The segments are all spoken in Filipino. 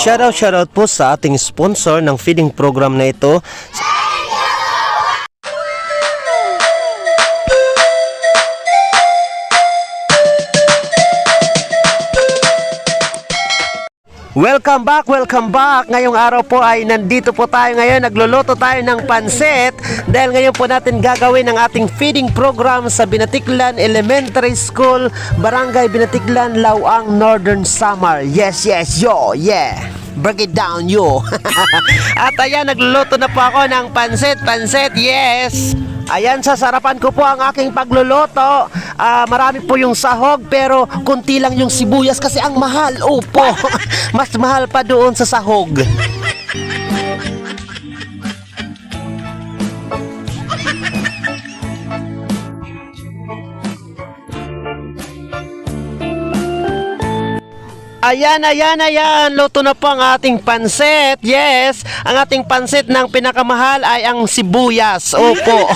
Shoutout po sa ating sponsor ng feeding program na ito. Welcome back! Ngayong araw po ay nandito po tayo ngayon. Nagluluto tayo ng pansit dahil ngayon po natin gagawin ang ating feeding program sa Binatiklan Elementary School, Barangay Binatiklan, Lawang, Northern Samar. Yes, yo, yeah! Break it down, yo! At ayan, nagluluto na po ako ng pansit, yes! Ayan, sa sarapan ko po ang aking pagluluto. Marami po yung sahog pero kunti lang yung sibuyas kasi ang mahal. Opo, mas mahal pa doon sa sahog. Ayan, luto na po ang ating pansit. Yes, ang ating pansit ng pinakamahal ay ang sibuyas. Opo.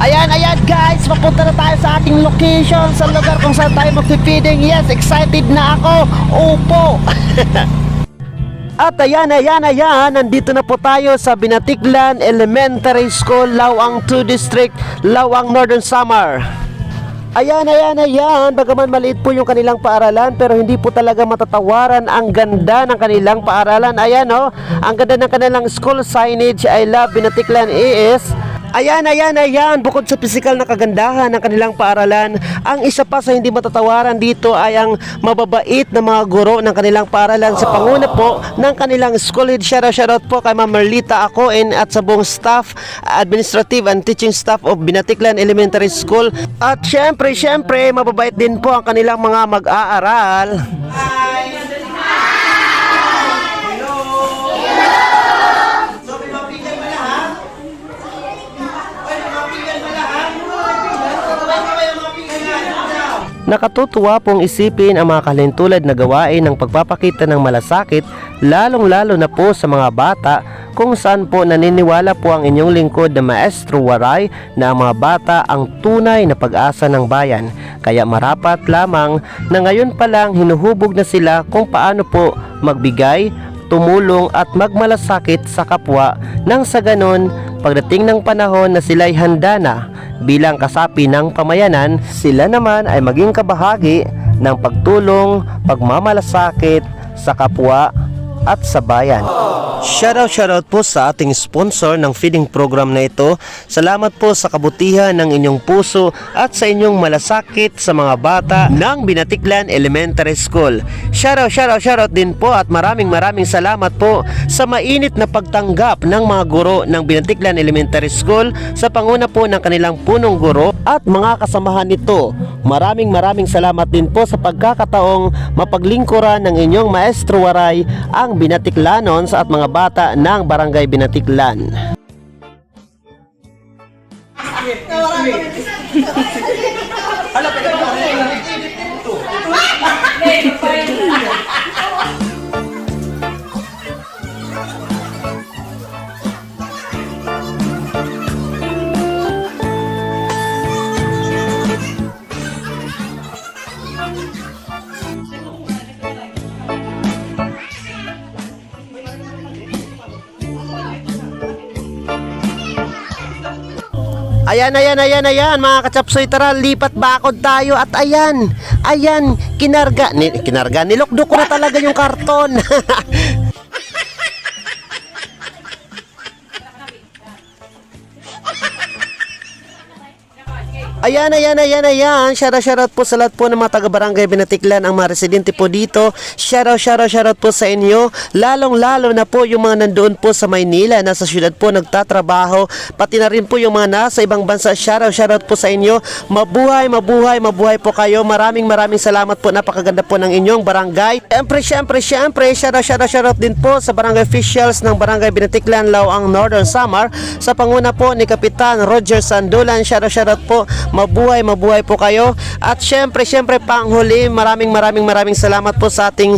Ayan guys, papunta na tayo sa ating location, sa lugar kung saan tayo magpipiding. Yes, excited na ako. Opo. At ayan, nandito na po tayo sa Binatiklan Elementary School, Lawang 2 District, Lawang, Northern Samar. Ayan, bagaman maliit po yung kanilang paaralan pero hindi po talaga matatawaran ang ganda ng kanilang paaralan. Ayan ang ganda ng kanilang school signage, I love Binatiklan ES. Ayan, bukod sa pisikal na kagandahan ng kanilang paaralan, ang isa pa sa hindi matatawaran dito ay ang mababait na mga guro ng kanilang paaralan sa panguna po ng kanilang school head. Shoutout po kay Ma'am Merlita Acoen at sa buong staff, administrative and teaching staff of Binatiklan Elementary School. At syempre, mababait din po ang kanilang mga mag-aaral. Nakatutuwa pong isipin ang mga kalintulad na gawain ng pagpapakita ng malasakit, lalong-lalo na po sa mga bata, kung saan po naniniwala po ang inyong lingkod na Maestro Waray na ang mga bata ang tunay na pag-asa ng bayan. Kaya marapat lamang na ngayon pa lang hinuhubog na sila kung paano po magbigay, tumulong at magmalasakit sa kapwa, nang sa ganon pagdating ng panahon na sila'y handa na bilang kasapi ng pamayanan, sila naman ay maging kabahagi ng pagtulong, pagmamalasakit sa kapwa at sa bayan. Shoutout po sa ating sponsor ng feeding program na ito. Salamat po sa kabutihan ng inyong puso at sa inyong malasakit sa mga bata ng Binatiklan Elementary School. Shoutout din po at maraming salamat po sa mainit na pagtanggap ng mga guro ng Binatiklan Elementary School sa panguna po ng kanilang punong guro at mga kasamahan nito. Maraming salamat din po sa pagkakataong mapaglingkuran ng inyong Maestro Waray ang Binatiklanon sa at mga bata ng Barangay Binatiklan. Ayan mga kachapsoy, tara lipat bakod tayo. At ayan, kinarga, nilokdo ko na talaga yung karton. Ayan. Shoutout po sa lahat po ng mga taga-barangay Binatiklan, ang mga residente po dito. Shoutout po sa inyo. Lalong-lalo na po yung mga nandoon po sa Maynila, nasa syudad po nagtatrabaho. Pati na rin po yung mga nasa ibang bansa. Shoutout po sa inyo. Mabuhay po kayo. Maraming salamat po. Napakaganda po ng inyong barangay. Siyempre, shoutout din po sa barangay officials ng Barangay Binatiklan, Lawang, Northern Samar, sa panguna po ni Kapitan Roger Sandulan. Shoutout po. Mabuhay po kayo. At syempre panghuli, maraming salamat po sa ating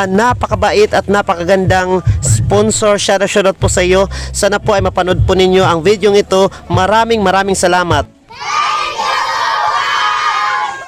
napakabait at napakagandang sponsor. Shoutout po sa iyo. Sana po ay mapanood po ninyo ang video ito. Maraming salamat.